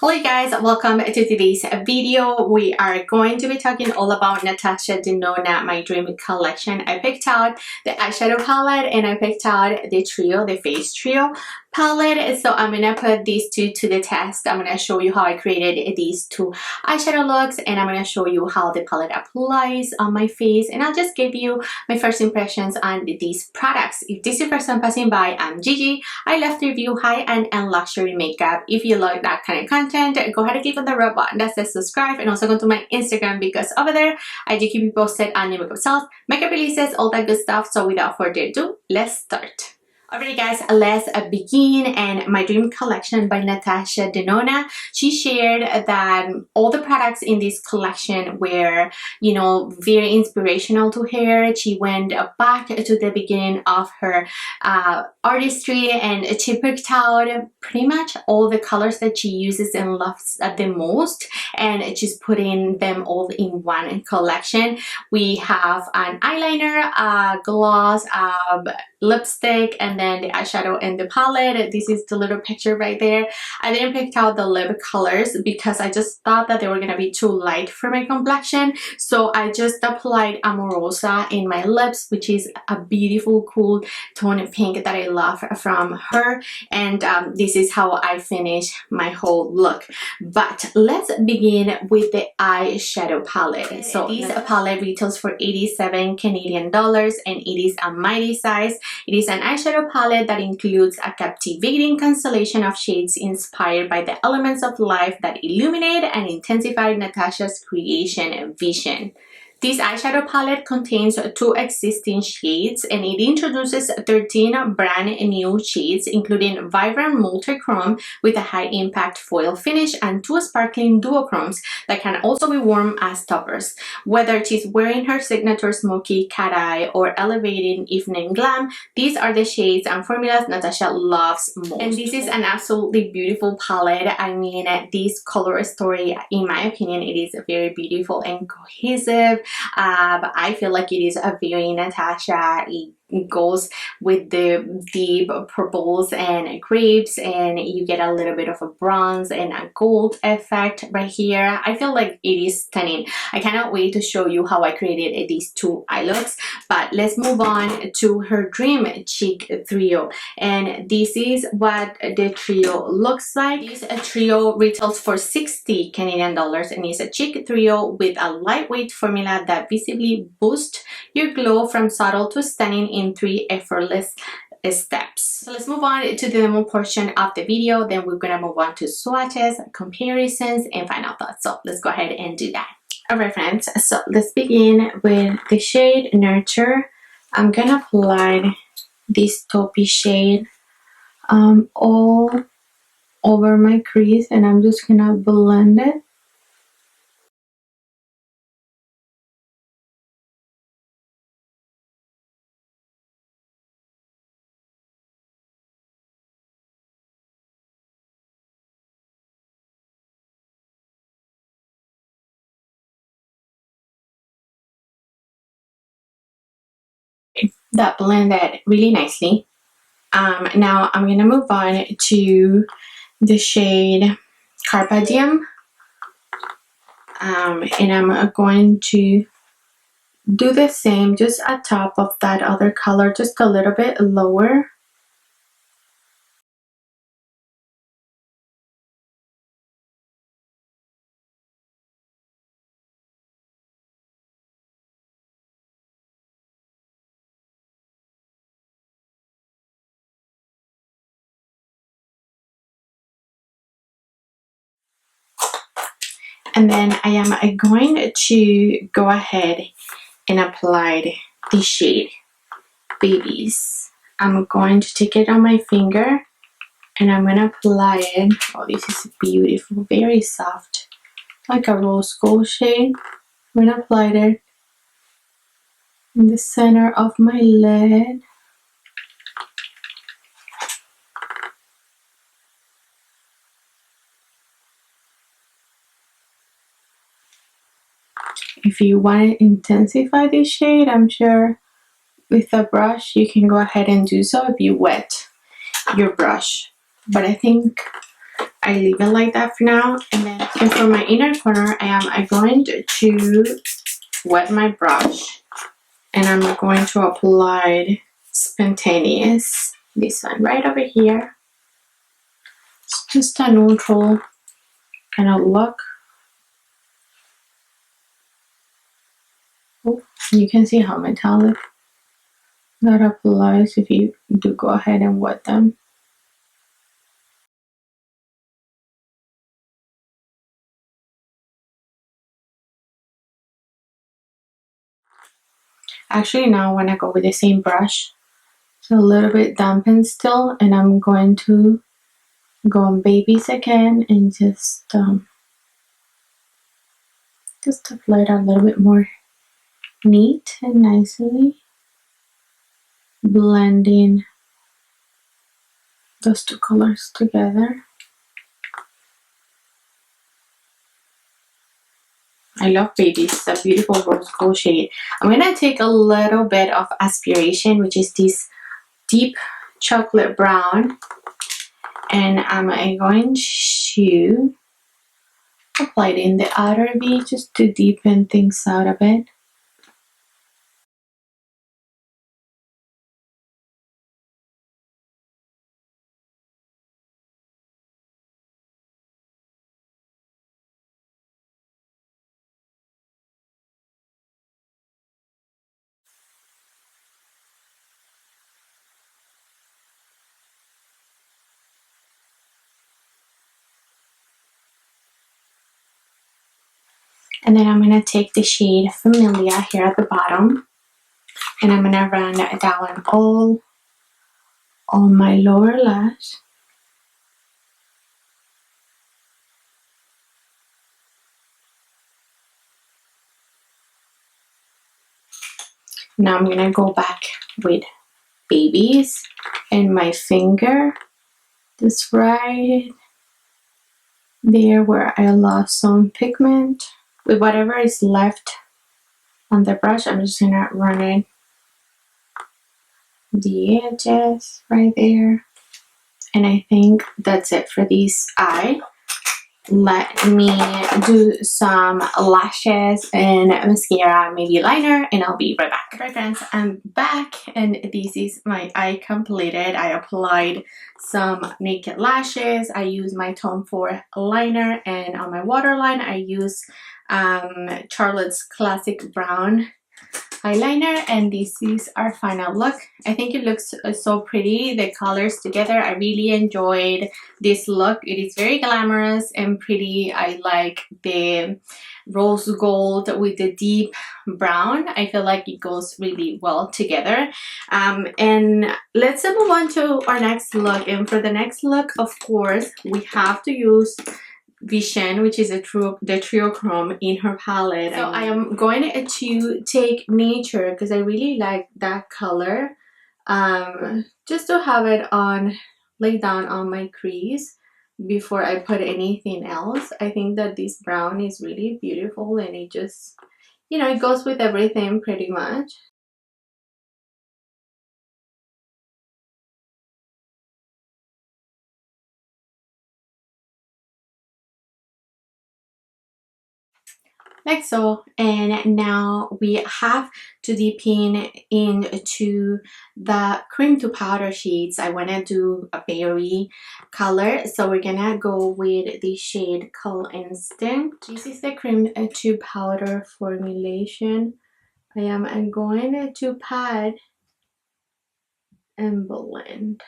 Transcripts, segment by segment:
Hello guys, welcome to today's video. We are going to be talking all about Natasha Denona My Dream Collection. I picked out the eyeshadow palette and I picked out the trio, the face trio palette. So I'm gonna put these two to the test. I'm gonna show you how I created these two eyeshadow looks, and I'm gonna show you how the palette applies on my face, and I'll just give you my first impressions on these products. If this is your first time passing by, I'm Gigi. I love to review high-end and luxury makeup. If you like that kind of content, go ahead and click on the red button that says subscribe, and also go to my Instagram because over there I do keep you posted on new makeup sales, makeup releases, all that good stuff. So without further ado, let's start. Alrighty guys, let's begin. And My Dream Collection by Natasha Denona. She shared that all the products in this collection were, you know, very inspirational to her. She went back to the beginning of her artistry, and she picked out pretty much all the colors that she uses and loves the most, and she's putting them all in one collection. We have an eyeliner, a gloss, lipstick, and then the eyeshadow and the palette. This is the little picture right there. I didn't pick out the lip colors because I just thought that they were gonna be too light for my complexion, so I just applied Amorosa in my lips, which is a beautiful cool tone pink that I love from her, and this is how I finish my whole look. But let's begin with the eyeshadow palette. So this palette retails for 87 Canadian dollars, and it is a mighty size. It is an eyeshadow palette that includes a captivating constellation of shades inspired by the elements of life that illuminate and intensify Natasha's creation vision. This eyeshadow palette contains 2 existing shades, and it introduces 13 brand new shades, including vibrant multi-chrome with a high impact foil finish and 2 sparkling duochromes that can also be worn as toppers. Whether she's wearing her signature smoky cat eye or elevating evening glam, these are the shades and formulas Natasha loves most. And this is an absolutely beautiful palette. I mean, this color story, in my opinion, it is very beautiful and cohesive. I feel like it is a very Natasha. It goes with the deep purples and grapes, and you get a little bit of a bronze and a gold effect right here. I feel like it is stunning. I cannot wait to show you how I created these two eye looks. But let's move on to her Dream Cheek Trio, and this is what the trio looks like. This trio retails for 60 Canadian dollars, and is a cheek trio with a lightweight formula that visibly boosts your glow from subtle to stunning in 3 effortless steps. So let's move on to the demo portion of the video. Then we're gonna move on to swatches, comparisons, and final thoughts. So let's go ahead and do that. Alright friends, so let's begin with the shade Nurture. I'm gonna apply this taupey shade all over my crease, and I'm just gonna blend it. That blended really nicely. Now I'm gonna move on to the shade Carpe Diem, and I'm going to do the same just at top of that other color, just a little bit lower. And then I am going to go ahead and apply the shade Babies. I'm going to take it on my finger and I'm going to apply it. Oh, this is beautiful, very soft, like a rose gold shade. I'm going to apply it in the center of my lid. If you want to intensify this shade, I'm sure with a brush you can go ahead and do so if you wet your brush. But I think I leave it like that for now. And for my inner corner, I'm going to wet my brush, and I'm going to apply Spontaneous, this one right over here. It's just a neutral kind of look. Oh, you can see how metallic that applies if you do go ahead and wet them. Actually, now I want to go with the same brush. So a little bit dampened still, and I'm going to go on babies again and just apply it a little bit more neat and nicely, blending those two colors together. I love babies. It's a beautiful rose gold shade. I'm gonna take a little bit of Aspiration, which is this deep chocolate brown, and I'm going to apply it in the outer V just to deepen things out a bit. And then I'm going to take the shade Familia here at the bottom, and I'm going to run down all on my lower lash. Now I'm going to go back with Babies and my finger, just right there where I lost some pigment. With whatever is left on the brush, I'm just going to run it the edges right there. And I think that's it for this eye. Let me do some lashes and mascara, maybe liner, and I'll be right back. Okay friends, I'm back, and this is my eye completed. I applied some naked lashes. I use my Tom Ford liner, and on my waterline I use Charlotte's Classic Brown eyeliner, and this is our final look. I think it looks so pretty, the colors together. I really enjoyed this look. It is very glamorous and pretty. I like the rose gold with the deep brown. I feel like it goes really well together. And let's move on to our next look. And for the next look, of course, we have to use Vision, which is the Triochrome in her palette. So I am going to take Nature because I really like that color, just to have it on, lay down on my crease before I put anything else. I think that this brown is really beautiful, and it just, you know, it goes with everything pretty much. Like so. And now we have to deepen into the cream to powder shades. I want to do a berry color, so we're gonna go with the shade Call Instinct. This is the cream to powder formulation. I'm going to pat and blend.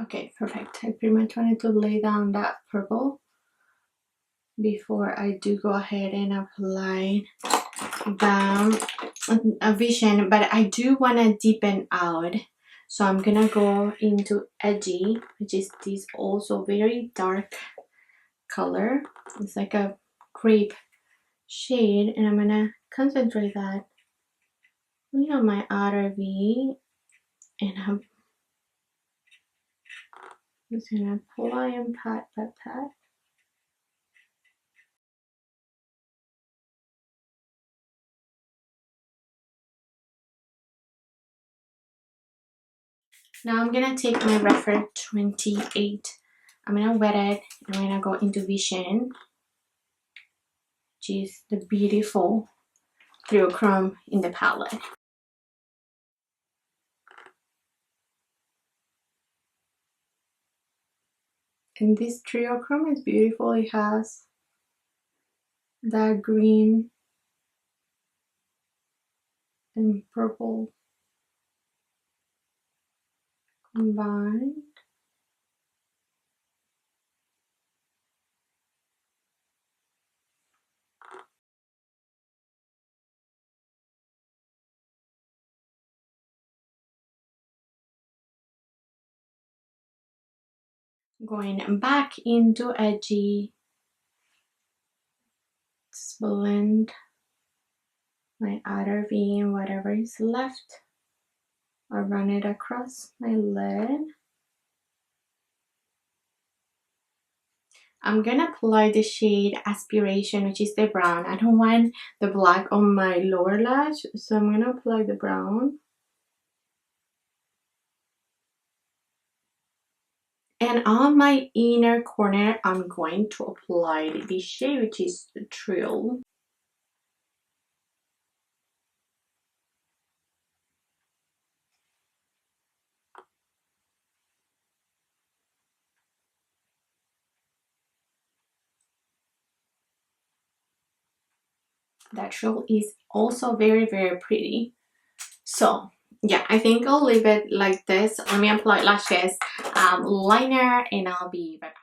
Okay, perfect. I pretty much wanted to lay down that purple before I do go ahead and apply a Vision, but I do want to deepen out, so I'm gonna go into Edgy, which is this also very dark color. It's like a grape shade, and I'm gonna concentrate that only on my outer V, and I'm just gonna apply and pat, pat, pat. Now I'm gonna take my Referal 28. I'm gonna wet it, and I'm gonna go into Vision, which is the beautiful Chrome in the palette. And this Chrome is beautiful. It has that green and purple combined. Going back into Edgy, just blend my outer V and whatever is left. I'll run it across my lid. I'm gonna apply the shade Aspiration, which is the brown. I don't want the black on my lower lash, so I'm gonna apply the brown. And on my inner corner, I'm going to apply the shade, which is the Thrill. That Thrill is also very, very pretty. So yeah, I think I'll leave it like this. Let me apply lashes, liner, and I'll be right back.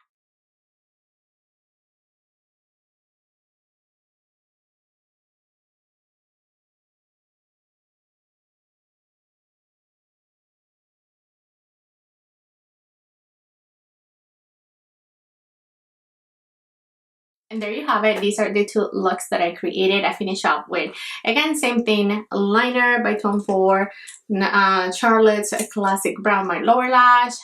And there you have it. These are the two looks that I created. I finished up with, again, same thing, liner by Tom Ford, Charlotte's classic brown my lower lash,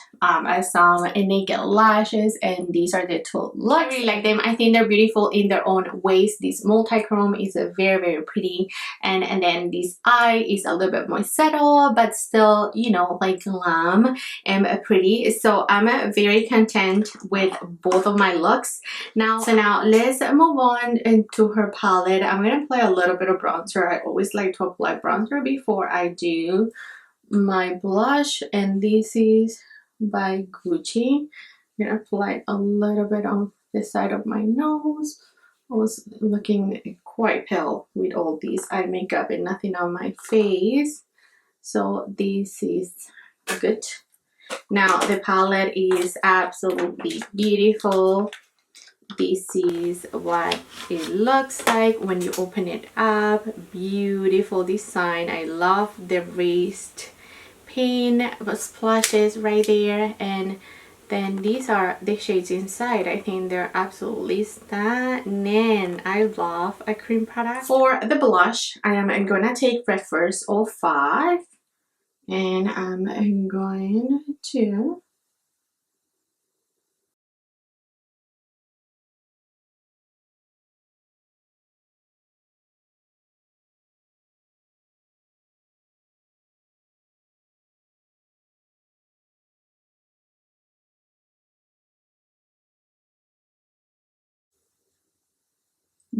some naked lashes, and these are the two looks. I really like them. I think they're beautiful in their own ways. This multi-chrome is very, very pretty, and then this eye is a little bit more subtle, but still, you know, like glam and pretty. So I'm very content with both of my looks. Now let's move on into her palette. I'm going to apply a little bit of bronzer. I always like to apply bronzer before I do my blush, and this is by Gucci. I'm going to apply a little bit on the side of my nose. I was looking quite pale with all these eye makeup and nothing on my face, so this is good. Now the palette is absolutely beautiful. This is what it looks like when you open it up. Beautiful design. I love the raised paint splashes right there, and then these are the shades inside. I think they're absolutely stunning. I love a cream product. For the blush, I am gonna take Refer's 05, and I'm going to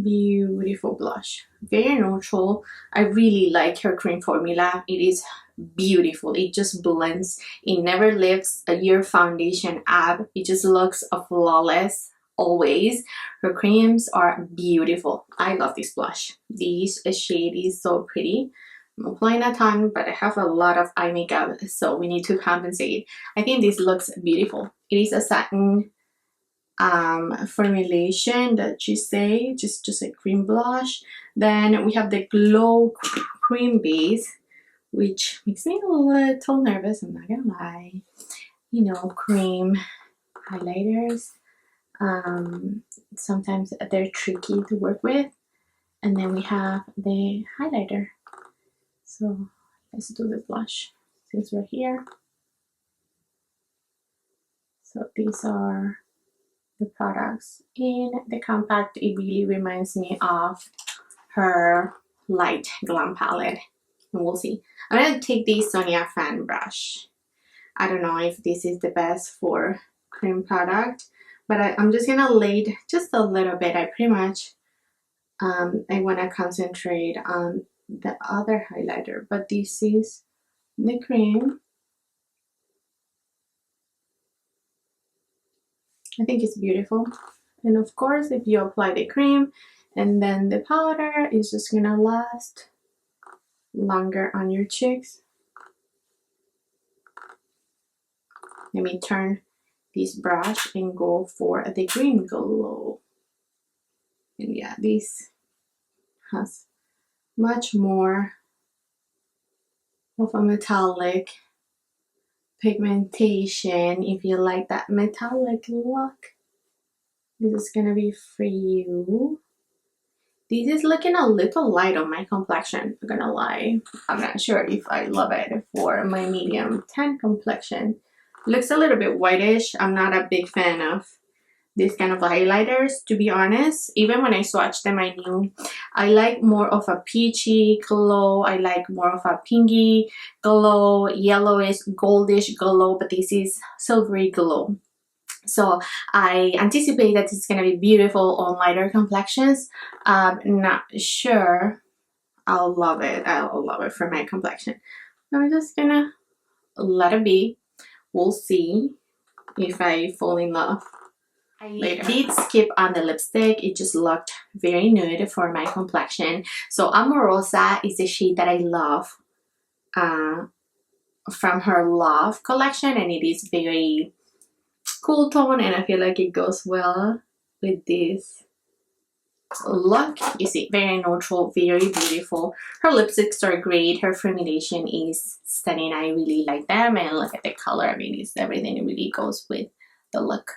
beautiful blush, very neutral. I really like her cream formula. It is beautiful. It just blends. It never lifts your foundation up. It just looks flawless always. Her creams are beautiful. I love this blush. This shade is so pretty. I'm applying a ton, but I have a lot of eye makeup, so we need to compensate. I think this looks beautiful. It is a satin formulation that she say, just a cream blush. Then we have the Glow Cream Base, which makes me a little nervous, I'm not gonna lie. You know, cream highlighters. sometimes they're tricky to work with. And then we have the highlighter. So let's do the blush since we're here. So these are the products in the compact. It really reminds me of her light glam palette, and we'll see. I'm gonna take the Sonia fan brush. I don't know if this is the best for cream product, but I'm just gonna lay just a little bit. I pretty much I want to concentrate on the other highlighter, but this is the cream. I think it's beautiful. And of course, if you apply the cream and then the powder, it's just gonna last longer on your cheeks. Let me turn this brush and go for the green glow. And yeah, this has much more of a metallic pigmentation. If you like that metallic look, this is gonna be for you. This is looking a little light on my complexion, I'm gonna lie. I'm not sure if I love it for my medium tan complexion. Looks a little bit whitish. I'm not a big fan of these kind of highlighters, to be honest. Even when I swatched them, I knew I like more of a peachy glow. I like more of a pinky glow, yellowish, goldish glow, but this is silvery glow. So I anticipate that it's gonna be beautiful on lighter complexions. Not sure I'll love it. I'll love it for my complexion. I'm just gonna let it be. We'll see if I fall in love later. I did skip on the lipstick. It just looked very nude for my complexion. So Amorosa is a shade that I love from her Love collection, and it is very cool tone, and I feel like it goes well with this look. You see, very neutral, very beautiful. Her lipsticks are great. Her formulation is stunning. I really like them, and look at the color. I mean, it's everything. It really goes with the look.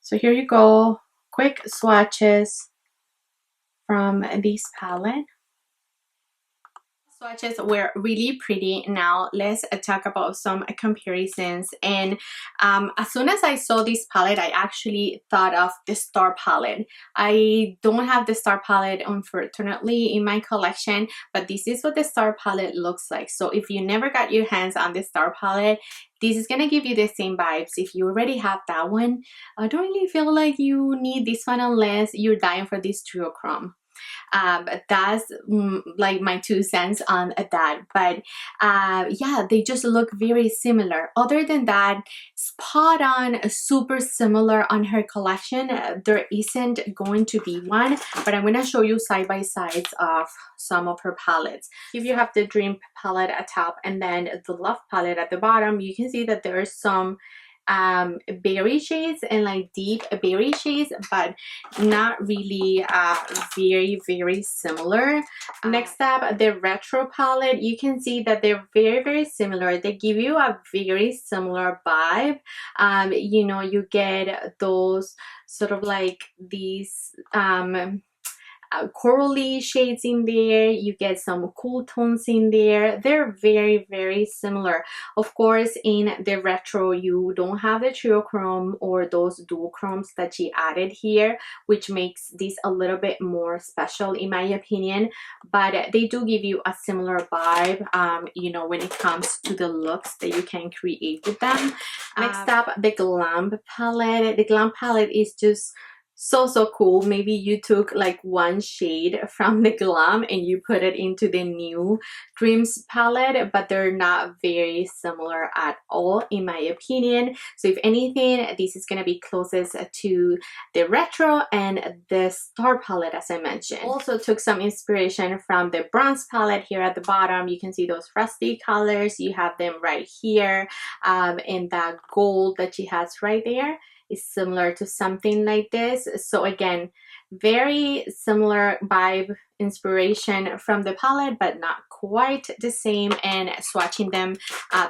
So here you go, quick swatches from this palette. Swatches were really pretty. Now let's talk about some comparisons. And as soon as I saw this palette, I actually thought of the Star palette. I don't have the Star palette, unfortunately, in my collection, but this is what the Star palette looks like. So if you never got your hands on the Star palette, this is gonna give you the same vibes. If you already have that one, I don't really feel like you need this one unless you're dying for this duochrome. That's like my 2 cents on that. But yeah, they just look very similar. Other than that, spot on, super similar on her collection. There isn't going to be one, but I'm going to show you side by sides of some of her palettes. If you have the Dream palette at top and then the Love palette at the bottom, you can see that there are some berry shades and like deep berry shades, but not really very similar. Next up, the Retro palette. You can see that they're very similar. They give you a very similar vibe. You know, you get those sort of like these corally shades in there. You get some cool tones in there. They're very similar. Of course, in the Retro, you don't have the triochrome or those duochromes that she added here, which makes this a little bit more special in my opinion. But they do give you a similar vibe, you know, when it comes to the looks that you can create with them. Next up, the Glam palette. The Glam palette is just so cool. Maybe you took like one shade from the Glam and you put it into the new Dreams palette, but they're not very similar at all in my opinion. So if anything, this is going to be closest to the Retro and the Star palette, as I mentioned. Also took some inspiration from the Bronze palette. Here at the bottom you can see those rusty colors. You have them right here, and that gold that she has right there is similar to something like this. So again, very similar vibe, inspiration from the palette, but not quite the same. And swatching them,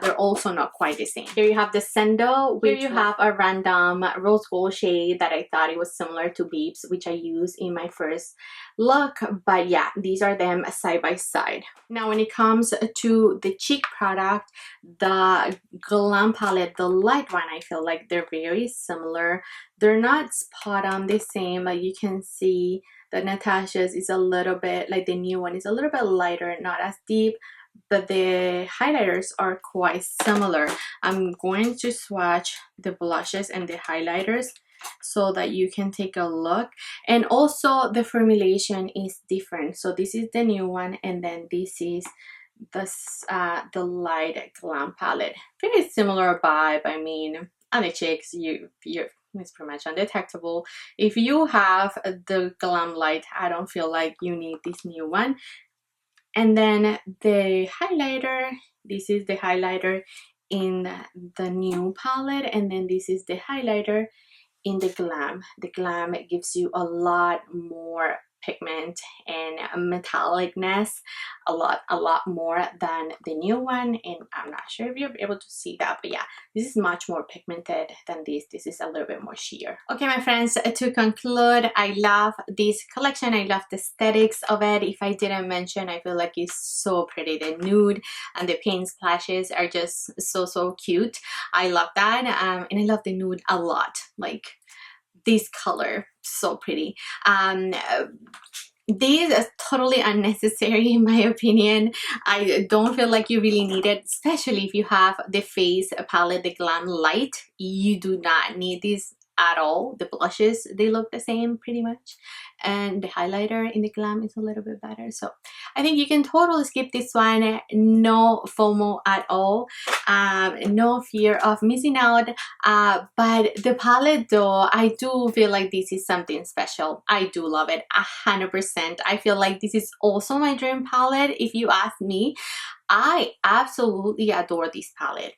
they're also not quite the same. Here you have the Sendo, where you have a random rose gold shade that I thought it was similar to Beeps, which I used in my first look. But yeah, these are them side by side. Now when it comes to the cheek product, the Glam palette, the light one, I feel like they're very similar. They're not spot on the same. Like you can see that Natasha's is a little bit, like the new one is a little bit lighter, not as deep, but the highlighters are quite similar. I'm going to swatch the blushes and the highlighters so that you can take a look. And also the formulation is different. So this is the new one, and then this is the light Glam palette. Very similar vibe. I mean, on the cheeks, it's pretty much undetectable. If you have the Glam light, I don't feel like you need this new one. And then the highlighter, this is the highlighter in the new palette, and then this is the highlighter in the Glam. The Glam gives you a lot more pigment and metallicness, a lot more than the new one. And I'm not sure if you're able to see that, but yeah, this is much more pigmented than this. This is a little bit more sheer. Okay, my friends, to conclude, I love this collection. I love the aesthetics of it. If I didn't mention, I feel like it's so pretty. The nude and the pink splashes are just so cute. I love that. And I love the nude a lot. Like this color, so pretty. This is totally unnecessary in my opinion. I don't feel like you really need it, especially if you have the face palette, the Glam light. You do not need this at all. The blushes, they look the same pretty much, and the highlighter in the Glam is a little bit better. So I think you can totally skip this one. No FOMO at all, no fear of missing out. But the palette though, I do feel like this is something special. I do love it 100%. I feel like this is also my dream palette. If you ask me, I absolutely adore this palette.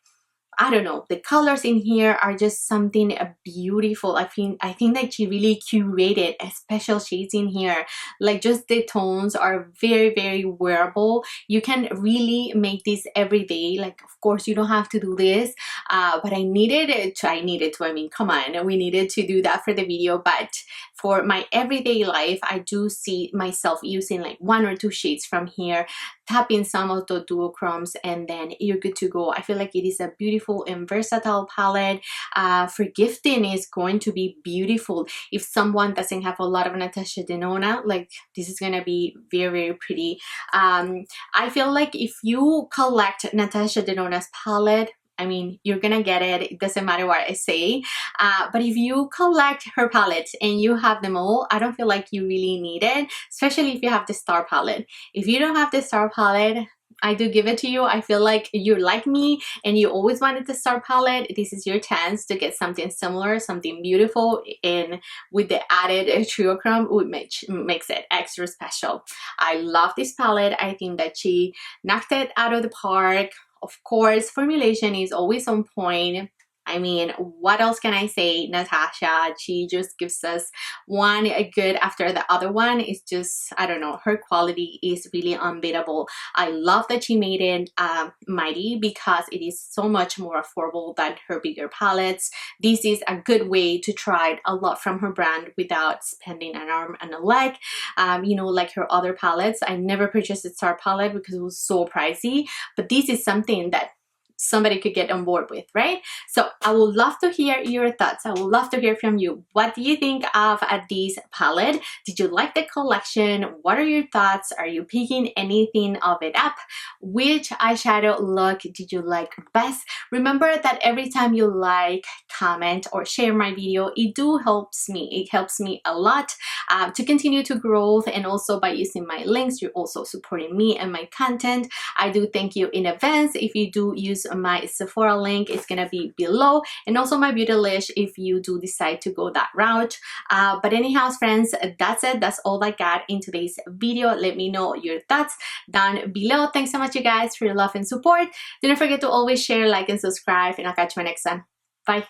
I don't know, the colors in here are just something beautiful. I think that she really curated a special shades in here. Like just the tones are very wearable. You can really make this every day. Like of course you don't have to do this, but I needed to. I mean, come on, we needed to do that for the video. But for my everyday life, I do see myself using like 1 or 2 shades from here, tapping some of the duochromes, and then you're good to go. I feel like it is a beautiful and versatile palette. For gifting is going to be beautiful. If someone doesn't have a lot of Natasha Denona, like this is gonna be very pretty. I feel like if you collect Natasha Denona's palette, I mean, you're gonna get it. It doesn't matter what I say. But if you collect her palettes and you have them all, I don't feel like you really need it, especially if you have the Star palette. If you don't have the Star palette, I do give it to you. I feel like you're like me and you always wanted the Star palette. This is your chance to get something similar, something beautiful, and with the added triochrome, which makes it extra special. I love this palette. I think that she knocked it out of the park. Of course, formulation is always on point. I mean, what else can I say? Natasha, she just gives us one good after the other one. It's just, I don't know, her quality is really unbeatable. I love that she made it mighty because it is so much more affordable than her bigger palettes. This is a good way to try a lot from her brand without spending an arm and a leg. You know, like her other palettes, I never purchased a Star palette because it was so pricey, but this is something that somebody could get on board with, right? So I would love to hear your thoughts. I would love to hear from you. What do you think of this palette? Did you like the collection? What are your thoughts? Are you picking anything of it up? Which eyeshadow look did you like best? Remember that every time you like, comment, or share my video, it helps me. It helps me a lot to continue to grow, and also by using my links, you're also supporting me and my content. I do thank you in advance. If you do use my Sephora link, it's gonna be below, and also my Beautylish if you do decide to go that route. But anyhow, friends, that's it. That's all I got in today's video. Let me know your thoughts down below. Thanks so much, you guys, for your love and support. Do not forget to always share, like, and subscribe, and I'll catch you next time. Bye.